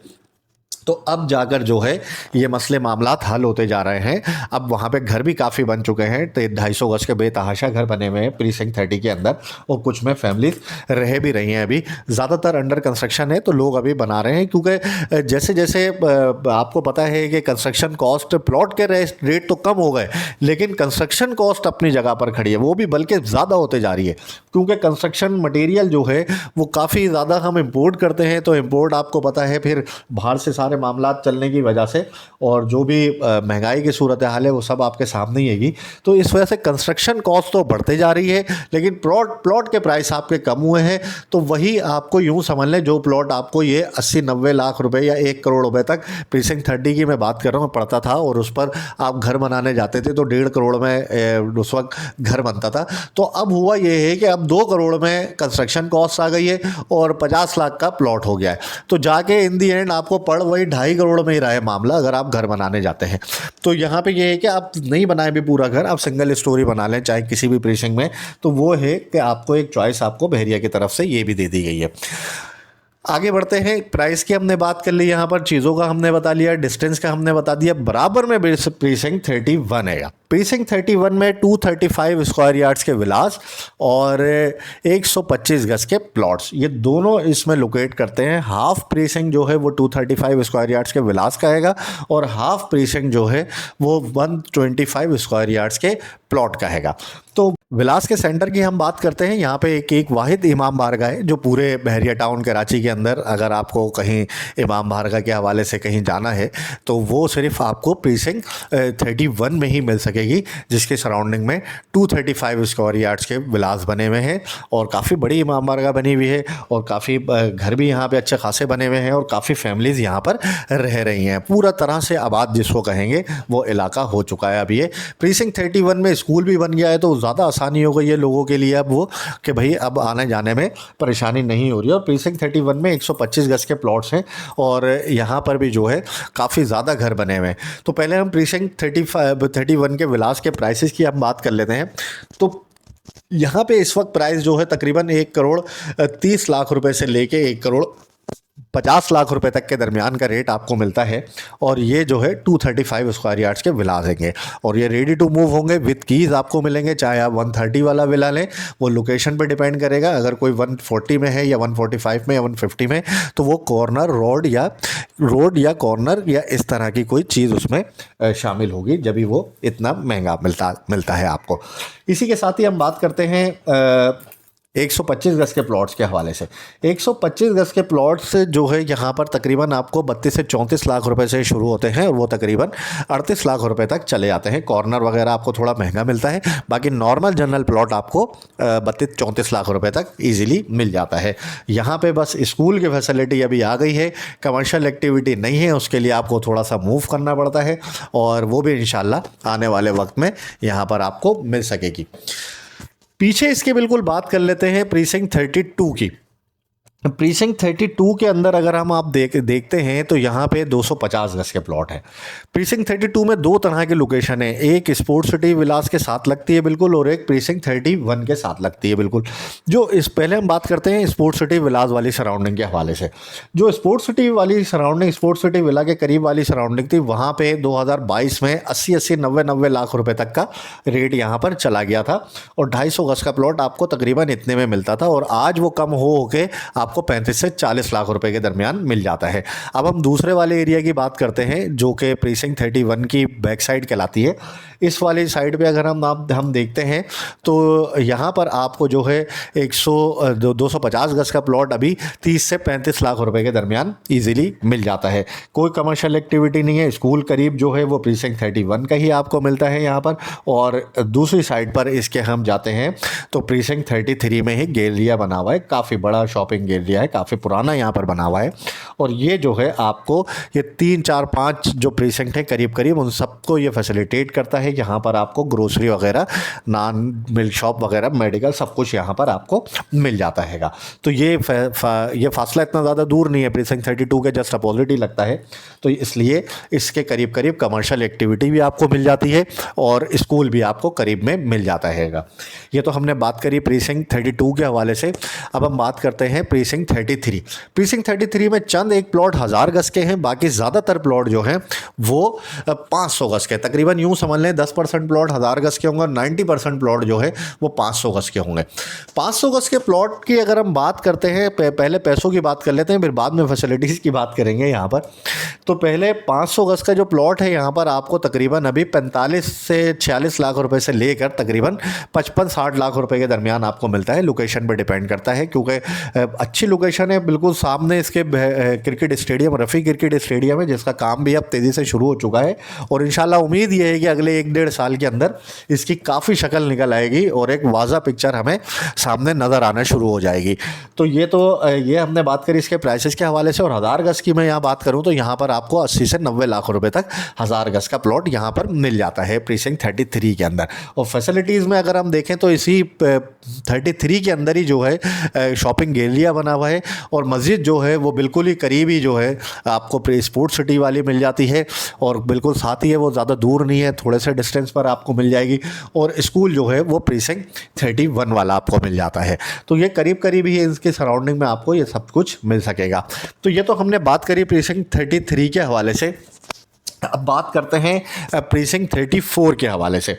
तो अब जाकर जो है ये मसले मामलात हल होते जा रहे हैं। अब वहाँ पे घर भी काफ़ी बन चुके हैं, तो 250 गज के बेतहाशा घर बने हुए हैं प्रीसिंक्ट 30 के अंदर, और कुछ में फैमिलीज रह भी रही हैं। अभी ज़्यादातर अंडर कंस्ट्रक्शन है, तो लोग अभी बना रहे हैं, क्योंकि जैसे जैसे आपको पता है कि कंस्ट्रक्शन कॉस्ट, प्लॉट के रेट तो कम हो गए, लेकिन कंस्ट्रक्शन कॉस्ट अपनी जगह पर खड़ी है, वो भी बल्कि ज़्यादा होते जा रही है, क्योंकि कंस्ट्रक्शन मटेरियल जो है वो काफ़ी ज़्यादा हम इंपोर्ट करते हैं। तो इंपोर्ट आपको पता है फिर बाहर से सारे मामलात चलने की वजह से, और जो भी महंगाई की सूरत हाल है वो सब आपके सामने ही हैगी। तो इस वजह से कंस्ट्रक्शन कॉस्ट तो बढ़ते जा रही है, लेकिन प्लॉट के प्राइस आपके कम हुए हैं। तो वही आपको यूँ समझ लें, जो प्लॉट आपको ये 80-90 लाख रुपए या 1 करोड़ रुपए तक प्रीसिंक्ट 30 की मैं बात कर रहा हूँ पड़ता था, और उस पर आप घर बनाने जाते थे तो 1.5 करोड़ में उस वक्त घर बनता था। तो अब हुआ ये है कि अब 2 करोड़ में कंस्ट्रक्शन कॉस्ट आ गई है, और 50 लाख का प्लॉट हो गया है। तो जाके इन दी एंड आपको पड़ वही 2.5 करोड़ में ही रहा है मामला, अगर आप घर बनाने जाते हैं। तो यहाँ पे ये है कि आप नहीं बनाए भी पूरा घर, आप सिंगल स्टोरी बना लें चाहे किसी भी प्रीसिंक्ट में, तो वो है कि आपको एक चॉइस आपको बहरिया की तरफ से ये भी दे दी गई है। आगे बढ़ते हैं। प्राइस की हमने बात कर ली, यहाँ पर चीज़ों का हमने बता लिया, डिस्टेंस का हमने बता दिया। बराबर में प्रीसिंक्ट 31 है। प्रीसिंक्ट 31 में 235 स्क्वायर यार्ड्स के विलास और 125 गज के प्लॉट्स, ये दोनों इसमें लोकेट करते हैं। हाफ प्रीसिंक्ट जो है वो 235 स्क्वायर यार्ड्स के विलास का हैगा और हाफ प्रीसिंक्ट जो है वो 125 स्क्वायर यार्ड्स के प्लॉट का हैगा। तो विलास के सेंटर की हम बात करते हैं। यहाँ पे एक वाहिद इमाम बारगाह है जो पूरे बहरिया टाउन कराची के अंदर, अगर आपको कहीं इमाम बारगाह के हवाले से कहीं जाना है तो वो सिर्फ आपको प्रीसिंक्ट 31 में ही मिल सकेगी, जिसके सराउंडिंग में 235 स्क्वायर यार्ड्स के विलास बने हुए हैं और काफ़ी बड़ी इमाम बारगाह बनी हुई है और काफ़ी घर भी यहाँ पे अच्छे खासे बने हुए हैं और काफ़ी फैमिलीज़ यहाँ पर रह रही हैं। पूरा तरह से आबाद जिसको कहेंगे वो इलाका हो चुका है। अब ये प्रीसिंक्ट 31 में स्कूल भी बन गया है तो ज़्यादा आसानी हो गई है लोगों के लिए अब वो कि भाई अब आने जाने में परेशानी नहीं हो रही है। और प्रीसिंक्ट 31 में 125 गज के प्लॉट्स हैं और यहाँ पर भी जो है काफ़ी ज़्यादा घर बने हुए हैं। तो पहले हम प्रीसिंक्ट 31 के विलास के प्राइसेस की हम बात कर लेते हैं। तो यहाँ पे इस वक्त प्राइस जो है तकरीबन 1,30,00,000 रुपए से लेके 1,50,00,000 रुपए तक के दरमियान का रेट आपको मिलता है। और ये जो है 235 स्क्वायर यार्ड्स के विलास होंगे और ये रेडी टू मूव होंगे, विद कीज़ आपको मिलेंगे। चाहे आप 130 वाला विला लें, वो लोकेशन पे डिपेंड करेगा। अगर कोई 140 में है या 145 में या 150 में, तो वो कॉर्नर रोड या कॉर्नर या इस तरह की कोई चीज़ उसमें शामिल होगी, जब भी वो इतना महंगा मिलता है आपको। इसी के साथ ही हम बात करते हैं 125 गज के प्लॉट्स के हवाले से। 125 गज के प्लॉट्स जो है यहाँ पर तकरीबन आपको 32 से 34 लाख रुपए से शुरू होते हैं और वो तकरीबन 38 लाख रुपए तक चले जाते हैं। कॉर्नर वगैरह आपको थोड़ा महंगा मिलता है, बाकी नॉर्मल जनरल प्लॉट आपको 32-34 लाख रुपए तक ईजिली मिल जाता है। यहाँ पे बस स्कूल की फैसिलिटी अभी आ गई है, कमर्शियल एक्टिविटी नहीं है, उसके लिए आपको थोड़ा सा मूव करना पड़ता है और वो भी इंशाल्लाह आने वाले वक्त में यहाँ पर आपको मिल सकेगी। पीछे इसके बिल्कुल बात कर लेते हैं प्रीसिंक्ट 32 की। प्रीसिंक्ट 32 के अंदर अगर हम आप देखते हैं तो यहाँ पे 250 गज के प्लॉट है। प्रीसिंक्ट 32 में दो तरह की लोकेशन है, एक स्पोर्ट्स सिटी विलास के साथ लगती है बिल्कुल और एक प्रीसिंक्ट 31 के साथ लगती है बिल्कुल। जो इस पहले हम बात करते हैं स्पोर्ट्स सिटी विलास वाली सराउंडिंग के हवाले से। जो स्पोर्ट्स सिटी वाली सराउंडिंग, स्पोर्ट्स सिटी विला के करीब वाली सराउंडिंग थी, वहाँ पे 2022 में 80-90 लाख रुपए तक का रेट यहाँ पर चला गया था और 250 गज का प्लॉट आपको तकरीबन इतने में मिलता था और आज वो कम हो के आपको 35 से 40 लाख रुपए के दरमियान मिल जाता है। अब हम दूसरे वाले एरिया की बात करते हैं जो कि प्रीसिंक्ट 31 की बैक साइड कहलाती है। इस वाली साइड पे अगर हम देखते हैं तो यहाँ पर आपको जो है 250 गज का प्लॉट अभी 30 से 35 लाख रुपए के दरमियान इजीली मिल जाता है। कोई कमर्शियल एक्टिविटी नहीं है, स्कूल करीब जो है वो प्रीसिंक्ट 31 का ही आपको मिलता है यहाँ पर। और दूसरी साइड पर इसके हम जाते हैं तो प्रीसिंक्ट 33 में ही गैलरिया बना हुआ है, काफ़ी बड़ा शॉपिंग एरिया है, काफ़ी पुराना यहाँ पर बना हुआ है। और ये जो है आपको ये 3, 4, 5 जो प्रीसिंक्ट है करीब करीब उन सबको ये फैसिलिटेट करता है। यहाँ पर आपको ग्रोसरी वगैरह, नान मिल्क शॉप वगैरह, मेडिकल, सब कुछ यहाँ पर आपको मिल जाता हैगा। तो ये फासला इतना ज़्यादा दूर नहीं है, प्रीसिंक्ट 32 के जस्ट अपोजिट ही लगता है। तो इसलिए इसके करीब करीब कमर्शियल एक्टिविटी भी आपको मिल जाती है और स्कूल भी आपको करीब में मिल जाता हैगा। ये तो हमने बात करी प्रीसिंक्ट 32 के हवाले से। अब हम बात करते हैं प्रीसिंक्ट 33। प्रीसिंक्ट 33 में चंद एक प्लॉट 1000 गज के हैं, बाकी ज़्यादातर प्लॉट जो हैं वो 500 गज के, तकरीबन यूँ समझ लें 10% प्लॉट 1000 गज के होंगे और 90% प्लॉट जो है वो 500 गज के होंगे। 500 गज के प्लॉट की अगर हम बात करते हैं, पहले पैसों की बात कर लेते हैं, फिर बाद में फैसिलिटीज़ की बात करेंगे यहाँ पर। तो पहले 500 गज का जो प्लॉट है यहाँ पर आपको तकरीबन अभी 45 से 46 लाख रुपए से लेकर तकरीबन 55-60 लाख रुपए के दरमियान आपको मिलता है। लोकेशन पर डिपेंड करता है, क्योंकि अच्छी लोकेशन है, बिल्कुल सामने इसके cricket stadium, Rafi cricket stadium है, जिसका काम भी अब तेज़ी से शुरू हो चुका है और इंशाल्लाह उम्मीद ये है कि अगले 1-1.5 साल के अंदर इसकी काफ़ी शक्ल निकल आएगी और एक वाज़ा पिक्चर हमें सामने नज़र आना शुरू हो जाएगी। तो ये हमने बात करी इसके प्राइसेस के हवाले से। और 1000 गज की मैं यहाँ बात करूँ तो यहाँ पर आपको 80 से 90 लाख रुपए तक 1000 गज का प्लॉट यहाँ पर मिल जाता है प्रीसिंक्ट 33 के अंदर। और फैसिलिटीज़ में अगर हम देखें तो इसी 33 के अंदर ही जो है शॉपिंग गैलरिया बना बना हुआ है और मस्जिद जो है वो बिल्कुल ही करीब ही जो है आपको स्पोर्ट सिटी वाली मिल जाती है और बिल्कुल साथ ही है, वो ज़्यादा दूर नहीं है, थोड़े से डिस्टेंस पर आपको मिल जाएगी। और स्कूल जो है वो प्रीसिंक्ट 31 वाला आपको मिल जाता है। तो ये करीब करीब ही इसके सराउंडिंग में आपको ये सब कुछ मिल सकेगा। तो ये तो हमने बात करी प्रीसिंक्ट 33 के हवाले से। अब बात करते हैं प्रीसिंक्ट 34 के हवाले से।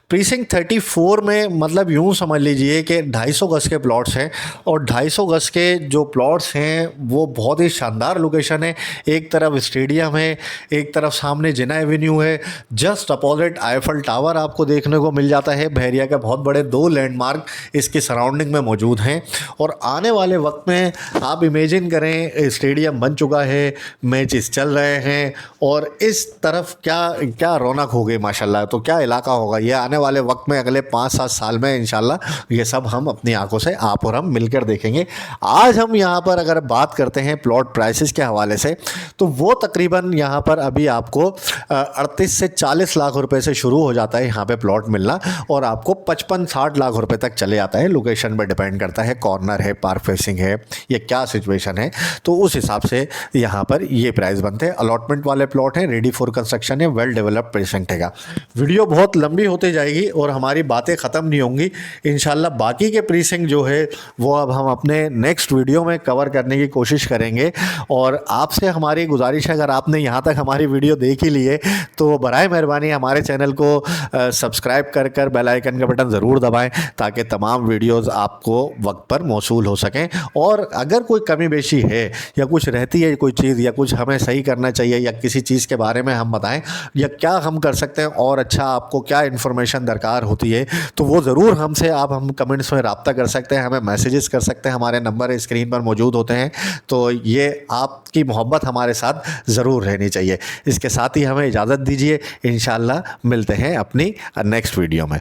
प्रीसिंक्ट 34 में मतलब यूँ समझ लीजिए कि 250 गज के प्लॉट्स हैं और 250 गज के जो प्लॉट्स हैं वो बहुत ही शानदार लोकेशन है। एक तरफ स्टेडियम है, एक तरफ सामने जिना एवेन्यू है, जस्ट अपोजिट आईफल टावर आपको देखने को मिल जाता है। बहरिया के बहुत बड़े 2 लैंडमार्क इसकी सराउंडिंग में मौजूद हैं और आने वाले वक्त में आप इमेजिन करें स्टेडियम बन चुका है, मैचेस चल रहे हैं और इस तरफ क्या रौनक हो गई माशाल्लाह। तो क्या इलाका होगा ये आने वाले वक्त में, अगले 5-7 साल में इंशाल्लाह ये सब हम अपनी आंखों से आप और हम मिलकर देखेंगे। आज हम यहाँ पर अगर बात करते हैं प्लॉट प्राइसेस के हवाले से तो वो तकरीबन यहाँ पर अभी आपको 38 से 40 लाख रुपए से शुरू हो जाता है यहाँ पे प्लॉट मिलना और आपको 55-60 लाख रुपए तक चले जाता है। लोकेशन पर डिपेंड करता है, कॉर्नर है, पार्क फेसिंग है, ये क्या सिचुएशन है, तो उस हिसाब से यहाँ पर ये प्राइस बनते हैं। अलॉटमेंट वाले प्लॉट हैं, रेडी फॉर कंस्ट्रक्शन है, वेल डेवलप्ड प्रीसिंक्ट है। वीडियो बहुत लंबी होती जाएगी और हमारी बातें ख़त्म नहीं होंगी। इंशाल्लाह बाकी के प्रीसिंक्ट जो है वो अब हम अपने नेक्स्ट वीडियो में कवर करने की कोशिश करेंगे। और आपसे हमारी गुजारिश है, अगर आपने यहाँ तक हमारी वीडियो देख ही ली है तो बराए मेहरबानी हमारे चैनल को सब्सक्राइब कर बेल आइकन का बटन ज़रूर दबाएं ताकि तमाम वीडियोज़ आपको वक्त पर मौसूल हो सकें। और अगर कोई कमी बेशी है या कुछ रहती है कोई चीज़ या कुछ हमें सही करना चाहिए या किसी चीज़ के बारे में हम बताएं या क्या हम कर सकते हैं और अच्छा आपको क्या इन्फॉर्मेशन दरकार होती है तो वो ज़रूर हमसे हम कमेंट्स में रब्ता कर सकते हैं, हमें मैसेजेस कर सकते हैं। हमारे नंबर स्क्रीन पर मौजूद होते हैं। तो ये आपकी मोहब्बत हमारे साथ ज़रूर रहनी चाहिए। इसके साथ ही हमें इजाज़त दीजिए, इंशाल्लाह मिलते हैं अपनी नेक्स्ट वीडियो में।